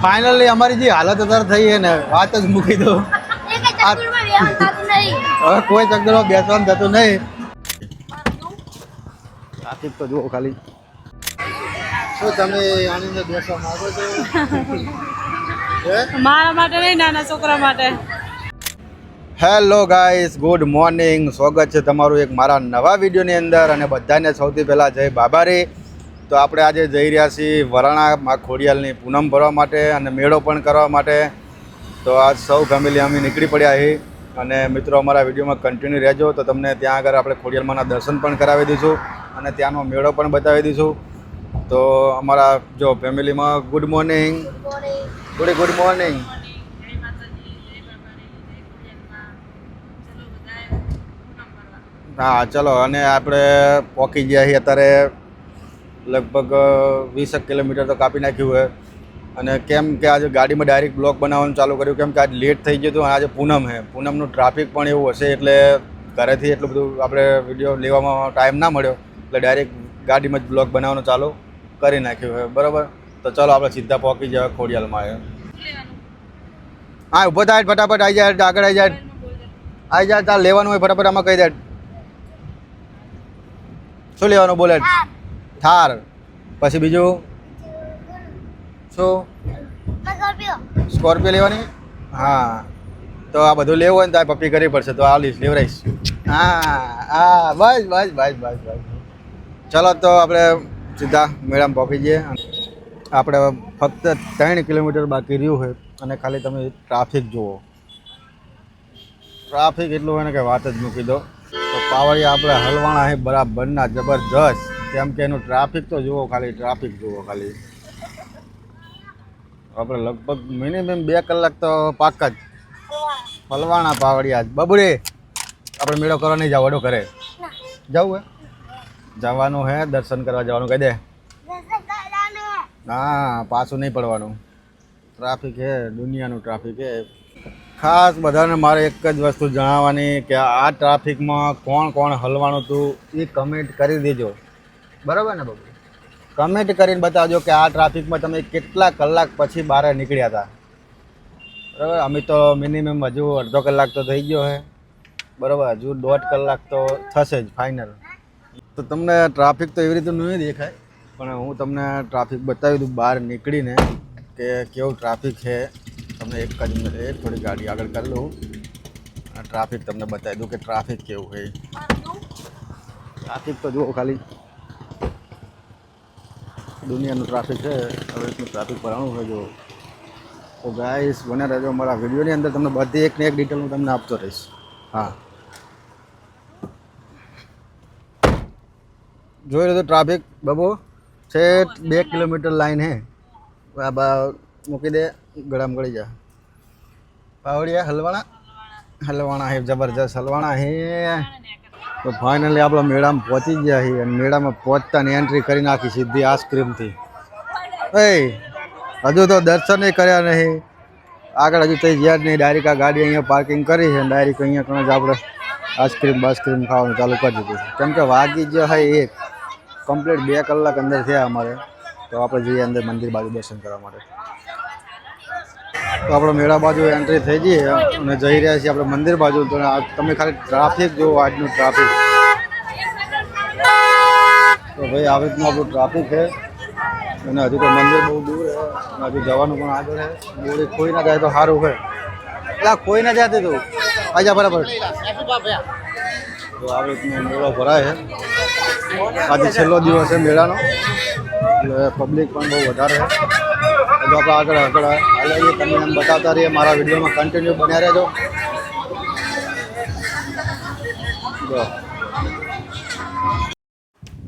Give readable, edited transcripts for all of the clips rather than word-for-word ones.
Finally અમારી જે હાલત અત્યારે થઈ છે ને વાત જ મૂકી દો. હવે કોઈ ચકડોળમાં બેસવાનું થતું નહીં. ટ્રાફિક તો જુઓ ખાલી. શું તમે આની અંદર બેસવા માંગો છો? મારા માટે નહીં, નાના છોકરા માટે. Hello guys, good morning. સ્વાગત છે તમારું એક મારા નવા વિડીયોની અંદર. અને બધાને સૌથી પહેલાં જય બાબારી. તો આપણે આજે જઈ રહ્યા છીએ વરાણા માં ખોડિયાલની પૂનમ ભરવા માટે અને મેળો પણ કરવા માટે. તો આજ સૌ ફેમિલી અમે નીકળી પડ્યા છીએ. અને મિત્રો અમારા વિડીયોમાં કન્ટિન્યુ રહેજો તો તમને ત્યાં આગળ આપણે ખોડિયાલમાંના દર્શન પણ કરાવી દઈશું અને ત્યાંનો મેળો પણ બતાવી દઈશું. તો અમારા જો ફેમિલીમાં ગુડ મોર્નિંગ. Good morning. હા ચલો. અને આપણે પહોંચી ગયા છીએ અત્યારે લગભગ 20 કિલોમીટર તો કાપી નાખ્યું હોય. અને કેમ કે આજે ગાડીમાં ડાયરેક્ટ બ્લોગ બનાવવાનું ચાલુ કર્યું કેમ કે આજે લેટ થઈ ગયું હતું. આજે પૂનમ છે, પૂનમનું ટ્રાફિક પણ એવું હશે એટલે ઘરેથી એટલું બધું આપણે વિડીયો લેવામાં ટાઈમ ના મળ્યો એટલે ડાયરેક્ટ ગાડીમાં જ બ્લોગ બનાવવાનું ચાલુ કરી નાખ્યું હોય. બરાબર. તો ચાલો આપણે સીધા પહોંચી જાય ખોડિયાલમાં. હા ઊભો થાય ફટાફટ આવી જાય, આગળ આવી જાય તાર લેવાનું હોય ફટાફટ આમાં કહી દે. શું લેવાનું બોલે? થાર. પછી બીજું શું? સ્કોર્પિયો લેવાની. હા તો આ બધું લેવું હોય ને તો આ પપ્પી કરવી પડશે. તો આ લીસ લેવરાઈશ. હા બસ બસ બસ બસ બસ. ચલો તો આપણે સીધા મેળામાં પહોંચી જઈએ. આપણે ફક્ત 3 કિલોમીટર બાકી રહ્યું હોય અને ખાલી તમે ટ્રાફિક જુઓ. ટ્રાફિક એટલું હોય ને કે વાત જ મૂકી દો. તો પાવડિયા આપણે હલવાણા છે બરાબરના જબરજસ્ત. કેમ કે એનું ટ્રાફિક તો જુઓ ખાલી, ટ્રાફિક જુઓ ખાલી. આપણે લગભગ મિનિમમ 2 કલાક તો પાક જ હલવાણા પાવડિયા જ. બબુડી આપણે મેળો કરવા નહીં જાવ વડો ઘરે જવું હે? જવાનું હે, દર્શન કરવા જવાનું કહી દે. હા પાછું નહીં પડવાનું. ટ્રાફિક છે, દુનિયાનું ટ્રાફિક છે. ખાસ બધાને મારે એક જ વસ્તુ જણાવવાની કે આ ટ્રાફિકમાં કોણ કોણ હલવાનું હતું એ કમેન્ટ કરી દેજો. બરાબર ને બાબુ? કમેન્ટ કરીને બતાવજો કે આ ટ્રાફિકમાં તમે કેટલા કલાક પછી બહાર નીકળ્યા હતા. બરાબર. અમે તો મિનિમમ હજુ અડધો કલાક તો થઈ ગયો છે. બરાબર. હજુ 1.5 કલાક તો થશે જ ફાઇનલ. તો તમને ટ્રાફિક તો એવી રીતે નહીં દેખાય પણ હું તમને ટ્રાફિક બતાવી દઉં બહાર નીકળીને કે કેવું ટ્રાફિક છે. તમને એક જ મિનિટ થોડી ગાડી આગળ કરી લઉં અને ટ્રાફિક તમને બતાવી દઉં કે ટ્રાફિક કેવું છે. ટ્રાફિક તો જુઓ ખાલી, દુનિયાનું ટ્રાફિક છે. હવે એટલું ટ્રાફિક ભરાણું હોય જો. તો ગાઈસ બને રહેજો મારા વિડીયોની અંદર. તમને બધી એકને એક ડિટેલ હું તમને આપતો રહીશ. હા જોઈ લો તો ટ્રાફિક બબો છે. 2 કિલોમીટર લાઈન હે. મૂકી દે ગળામાં ગળી જા. પાવડિયા હલવાણા હે જબરજસ્ત હલવાણા હે. તો ફાઇનલી આપણે મેળામાં પહોંચી ગયા છીએ અને મેળામાં પહોંચતાની એન્ટ્રી કરી નાખી સીધી આઈસ્ક્રીમથી. હજુ તો દર્શન કર્યા નહીં, આગળ હજુ થઈ ગયા જ નહીં. ડાયરેક્ટ આ ગાડી અહીંયા પાર્કિંગ કરી છે અને ડાયરેક્ટ અહીંયા કણ જ આપણે આઈસ્ક્રીમ ખાવાનું ચાલુ કરી દીધું. કેમ કે વાગી જે હોય એક કમ્પ્લીટ 2 કલાક અંદર થયા અમારે. તો આપણે જઈએ અંદર મંદિર બાજુ દર્શન કરવા માટે. તો આપણે મેળા બાજુ એન્ટ્રી થઈ જઈએ અને જઈ રહ્યા છીએ આપણે મંદિર બાજુ. તો તમે ખાલી ટ્રાફિક જુઓ, આજનું ટ્રાફિક. તો ભાઈ આવી રીતનું આપણું ટ્રાફિક છે અને હજુ તો મંદિર બહુ દૂર છે અને હજુ જવાનું પણ આગળ છે. બોલી ખોઈ ના જાય તો સારું હોય. એટલે ખોઈ ના જાય તું આજા બરાબર. તો આવી રીતનો મેળો ભરાય છે. આજે છેલ્લો દિવસ છે મેળાનો એટલે પબ્લિક પણ બહુ વધારે છે. હજુ આપણે આગળ હાલીએ તમને એમ બતાવતા રહીએ. મારા વિડીયોમાં કન્ટિન્યુ બન્યા રહેજો.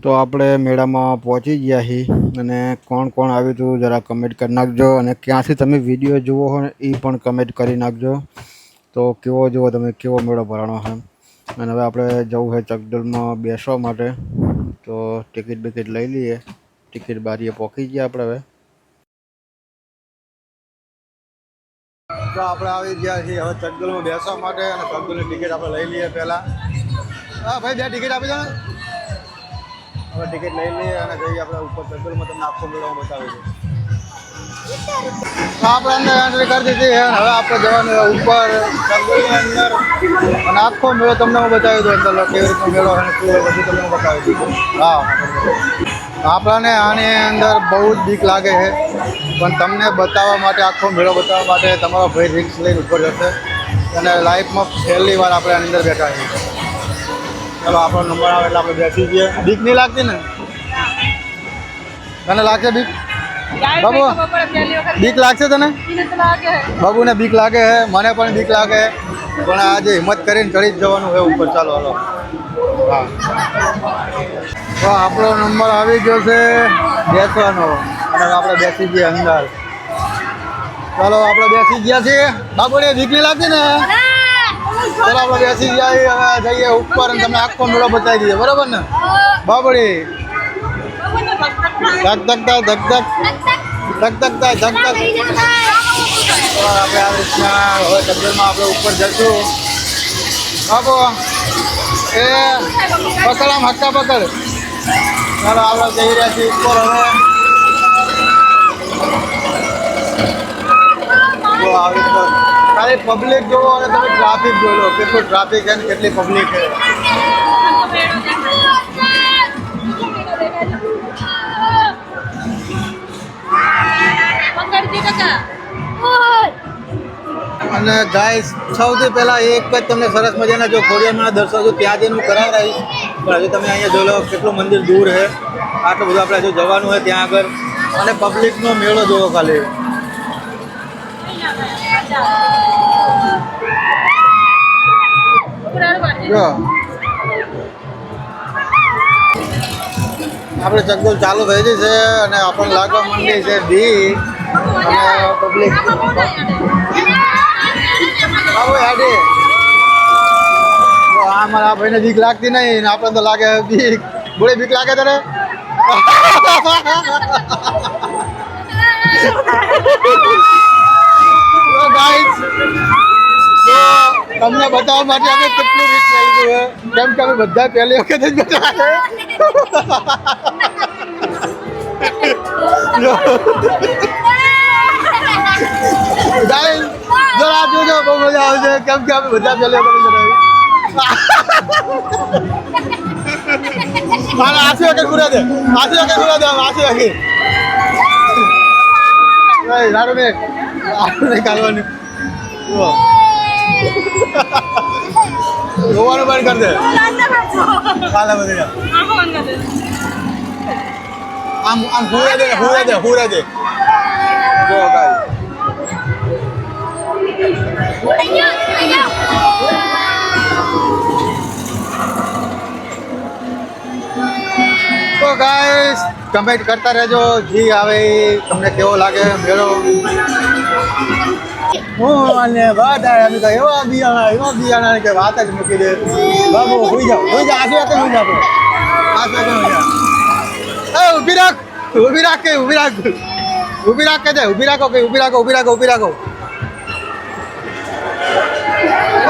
તો આપણે મેળામાં પહોંચી ગયા છીએ અને કોણ કોણ આવ્યું હતું જરા કમેન્ટ કરી નાખજો. અને ક્યાંથી તમે વિડીયો જુઓ હોય એ પણ કમેન્ટ કરી નાખજો. તો કેવો જુઓ તમે, કેવો મેળો ભરાણો છે. અને હવે આપણે જવું છે ચકડોળમાં બેસવા માટે. તો ટિકિટ બિકિટ લઈ લઈએ. ટિકિટ બારીએ પહોંચી ગયા આપણે હવે. તો આપણે આવી ગયા છીએ હવે ચકડોળમાં બેસવા માટે અને ચકડોળની ટિકિટ આપણે લઈ લઈએ પહેલાં. હા ભાઈ 2 ટિકિટ આપી દો ને. હવે ટિકિટ લઈ લઈએ અને જઈએ આપણે ઉપર ચંદુલમાં તમને આખો મેળો બતાવી દઉં. તો આપણે અંદર એન્ટ્રી કરી દીધી છે. હવે આપણે જવાનું છે ઉપર ચંદુલની અંદર અને આખો મેળો તમને હું બતાવી દઉં. અંદર કેવી રીતનો મેળો અને શું હોય બધું તમને હું બતાવી દઉં. હા, આપણને આની અંદર બહુ જ બીક લાગે છે, પણ તમને બતાવવા માટે આખો મેળો બતાવવા માટે તમારો ભાઈ રિક્સ લઈને ઉપર જશે અને લાઈફમાં પહેલી વાર આપણે આની અંદર બેઠા છીએ. ચાલો આપણો નંબર આવે એટલે આપણે બેસી જઈએ. બીક નહીં લાગતી ને? તને લાગશે બીક? બાબુ બીક લાગશે તને? બાબુને બીક લાગે છે, મને પણ બીક લાગે, પણ આજે હિંમત કરીને ચડી જ જવાનું છે ઉપર. ચાલો હાલો. હા, તો આપણો નંબર આવી ગયો છે બેસવાનો અને આપણે બેસી જઈએ અંદર. ચાલો આપણે બેસી ગયા છીએ. બાબુને બીક નહીં લાગતી ને? ચાલો આપણે બેસી જઈએ. હવે જઈએ ઉપર અને તમને આખો મેળો બતાવી દઈએ, બરાબર ને બાબડી? ધક ધક થાય, ધક ધક ધક ધક થાય, ધક ધક. આપણે આ રીતના હવે ચંદરમાં આપણે ઉપર જશું. બાબુ એ પકડ, આમ હક્કા પકડ. ચાલો આપણે જઈ રહ્યા છીએ ઉપર. હવે જો આવી રીતે ખાલી પબ્લિક જોવો અને તમે ટ્રાફિક જોઈ લો, કેટલું ટ્રાફિક છે ને કેટલી પબ્લિક છે. અને ગાઈસ સૌથી પહેલાં એક જ તમને સરસ મજાના જો ખોડિયારના દર્શન જો ત્યાં જઈને હું કરાવડાવીશ, પણ હજુ તમે અહીંયા જોઈ લો કેટલું મંદિર દૂર છે. આટલું બધું આપણે હજુ જવાનું હોય ત્યાં આગળ. અને પબ્લિકનો મેળો જોવો ખાલી. જો આપણે ચકડોળ ચાલુ થઈ ગઈ છે અને આપણને લાગવા માંડી છે બી અને પબ્લિક. બાબુ યાડે આ મારા ભાઈને બીક લાગતી નહીં ને આપણે તો લાગે બીક. બોલે બીક લાગે તને? તમને બતાવવા માટે અમે કેટલું રીત થઈ ગયું છે, કેમ કે અમે બધા પહેલી વખત જ બેઠા છે. જરા જોજો, બહુ મજા આવશે, કેમ કે અમે બધા પહેલી વખત બેઠા. મારા આસી વખત પૂરા દે, આસી વખત પૂરા દે, આસી વખત સારું ને કાઢવાનું. જોવાનું બંધ કરી દે. આમ આમ હુરા દે, હુરા દે, હુરા દે. જો તો ગાઈસ કમેન્ટ કરતા રહેજો જી આવે તમને કેવો લાગે મેળો. હું અને બધા એમ તો એવા બિયાણા કે વાત જ મૂકી દે. બાબુ હોઈ જાઓ, હોઈ જાઓ, આશી વાતે હોઈ જાઓ, આશી વાતે હોઈ જાઓ. એ ઊભી રાખ, ઊભી રાખ કે ઊભી રાખ, ઊભી રાખ કે દે, ઊભી રાખો કે ઊભી રાખો, ઊભી રાખો, ઊભી રાખો.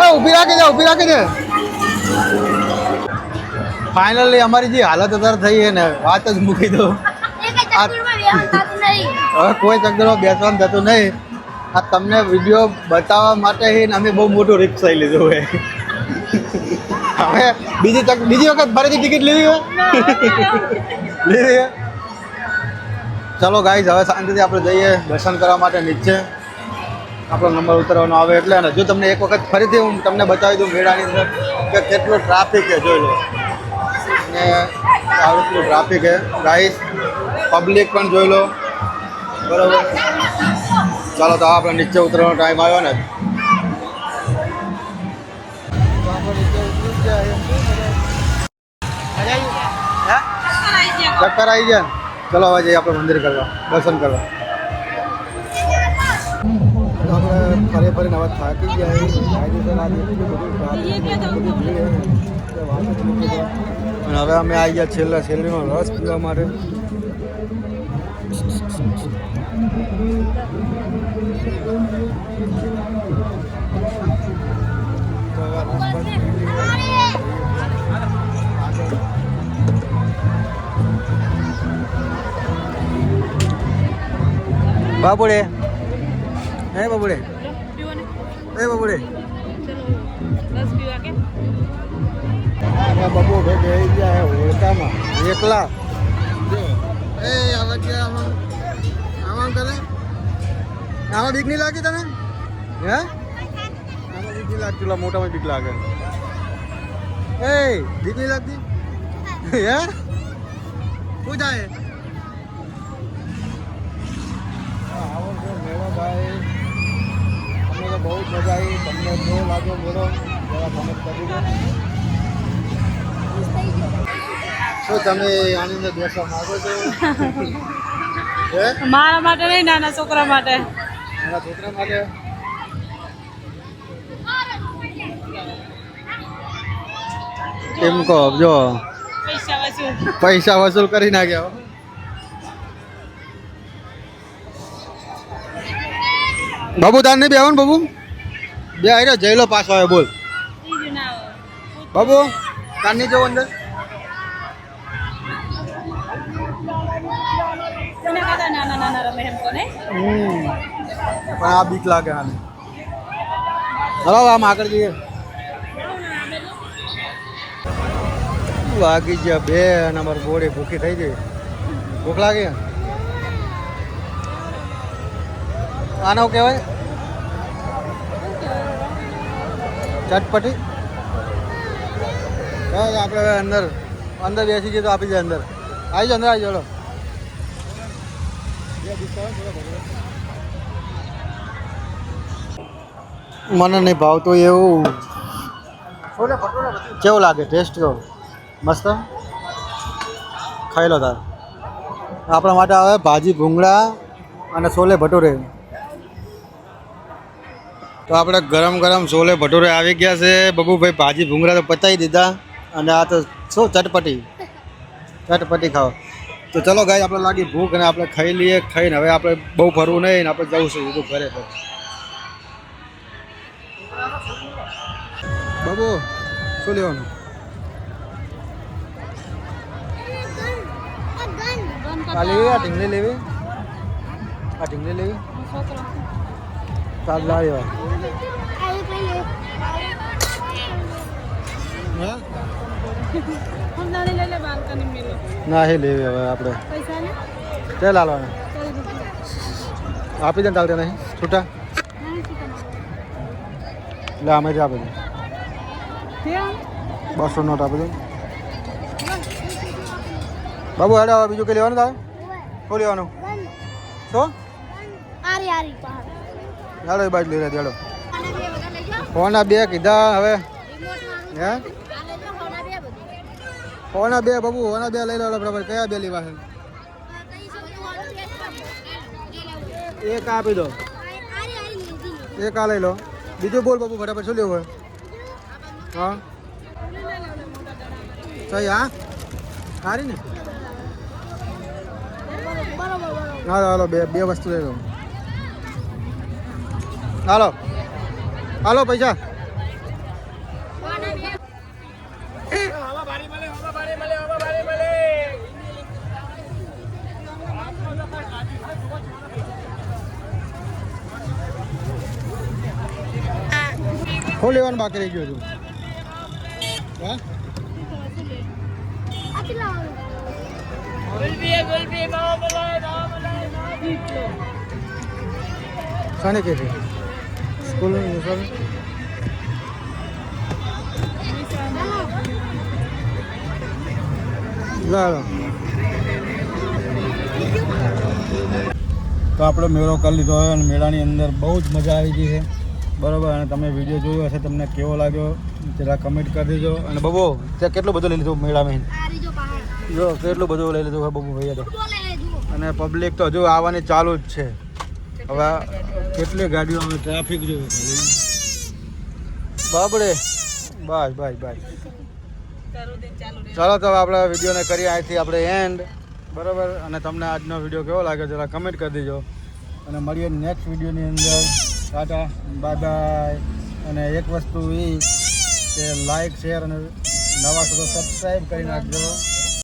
ઊભી રાખી દે, ઊભી રાખી દે. ફાઇનલી અમારી જે હાલત અત્યારે થઈ છે ને વાત જ મૂકી દો. હવે કોઈ ચકડોળમાં બેસવાનું થતું નહીં. આ તમને વિડીયો બતાવવા માટે અમે બહુ મોટું રિસ્ક લઈ લીધું હોય. હવે બીજી વખત ફરીથી ટિકિટ લીધી હોય લીધી. ચલો ગાઈઝ હવે શાંતિથી આપણે જઈએ દર્શન કરવા માટે નીચે. આપણો નંબર ઉતરવાનો આવે એટલે. અને જો તમને એક વખત ફરીથી હું તમને બતાવી દઉં મેળાની અંદર કે કેટલો ટ્રાફિક છે, જોઈ લો. અને આવું એટલું ટ્રાફિક છે ગાઈઝ, પબ્લિક પણ જોઈ લો, બરાબર. ચાલો તો આપણે નીચે ઉતરવાનો ટાઈમ આવ્યો ને. ચક્કર આવી ગયા. ચલો હવે જઈએ આપણે મંદિર કરવા, દર્શન કરવા. આપણે ફરી ફરીને હવે થાકી ગયા. અને હવે અમે આવી ગયા છેલ્લીનો રસ પીવા માટે. બાબુડે હે બાબુડે પીવો ને એ બાબુડે ચલો 10 પીવા કે બાબુ ભાઈ ગયા હે ઓળખામાં એકલા જો એ આવા ગયા આમાં કરે આમાં બીક નહીં લાગી તને હે આમાં બીક નહીં લાગતી પેલા મોટામાં બીક લાગે એ બીક નહીં લાગતી હે શું થાય આવો છો મેળો ભાઈ અમને તો બહુ જ મજા આવી તમને કેવો લાગ્યો મેળો જરા કમેન્ટ કરી દો શું તમે આની અંદર બેસવા માંગો છો હે મારા માટે નહીં નાના છોકરા માટે મારા છોકરા માટે એમ કહો જો પૈસા વસૂલ કરી નાખ્યા બાબુ તાર નહીં બેહો ને બાબુ બે આવી રહ્યો જઈલો પાછો આવે બોલ બાબુ તાર નહીં જવો અંદર નાના નાના રમે એમ કોને પણ આ બીક લાગે આને હલો આમ આગળ જઈએ વાગી ગયા બે અને અમારી બોડી ભૂખી થઈ ગઈ ભૂખ લાગી આનો કહેવાય ચટપટી ચાલ આપણે હવે અંદર અંદર બેસી જઈએ તો આપી જાય અંદર આવી જાઓ અંદર આવી જાઓ મને નહીં ભાવતું એવું કેવું લાગે ટેસ્ટ કેવો મસ્ત ખાઈ લો તાર આપણા માટે આવે ભાજી ભૂંગળા અને છોલે ભટુરે તો આપણે ગરમ ગરમ છોલે ભટુરે આવી ગયા છે બબુભાઈ ભાજી ભૂંગળા તો પતાવી દીધા અને આ તો શું ચટપટી ખાઓ તો ચલો ગાય આપણે લાગી ભૂખ અને આપણે ખાઈ લઈએ ખાઈને હવે આપણે બહુ ફરવું નહીં ને આપણે જવું છું બધું ઘરે તો બાબુ શું લેવાનું આ લેવી આ ઢીંગલી લેવી ચાલ લાવ્યો ના હે લેવી હવે આપણે ચાલ લાવવાના આપી દે ચાલતે નહીં છૂટા એટલે અમે જ આપી દે 200 નોટ આપી દે બાબુ હેડે હવે બીજું કંઈ લેવાનું તારે શું લેવાનું શું હેડો એ બાજુ લઈ રહ્યા હેડો ફોના બે કીધા હવે હે ફોના બે બાબુ ફોના બે લઈ લો બરાબર કયા બે લેવા છે એક આપી દો એક આ લઈ લો બીજું બોલ બાબુ બરાબર શું લેવું હોય હા સહી હા સારી ને હાલો હાલો બે વસ્તુ લઈ લો હાલો હાલો પૈસા શું લેવાનું બાકી રહી ગયું હતું હા શાને કે છે સ્કૂલ લાલો તો આપણો મેળો કરી લીધો હોય અને મેળાની અંદર બહુ જ મજા આવી ગઈ છે બરાબર અને તમે વિડીયો જોયો હશે તમને કેવો લાગ્યો જરા કમેન્ટ કરી દેજો અને બબો ત્યાં કેટલું બધું લઈ લીધું મેળામાં જો કેટલું બધું લઈ લીધું બબુ ભાઈએ તો અને પબ્લિક તો હજુ આવવાની ચાલુ જ છે હવે કેટલી ગાડીઓ આવે ટ્રાફિક જોયું બાપડે બસ ચાલો તો હવે આપણે વિડીયોને કરીએ અહીંથી આપણે એન્ડ બરાબર અને તમને આજનો વિડીયો કેવો લાગ્યો જરા કમેન્ટ કરી દેજો અને મળીએ નેક્સ્ટ વિડીયોની અંદર ટાટા બાય બાય અને એક વસ્તુ એ કે લાઈક શેર અને નવા તો સબસ્ક્રાઈબ કરી નાખજો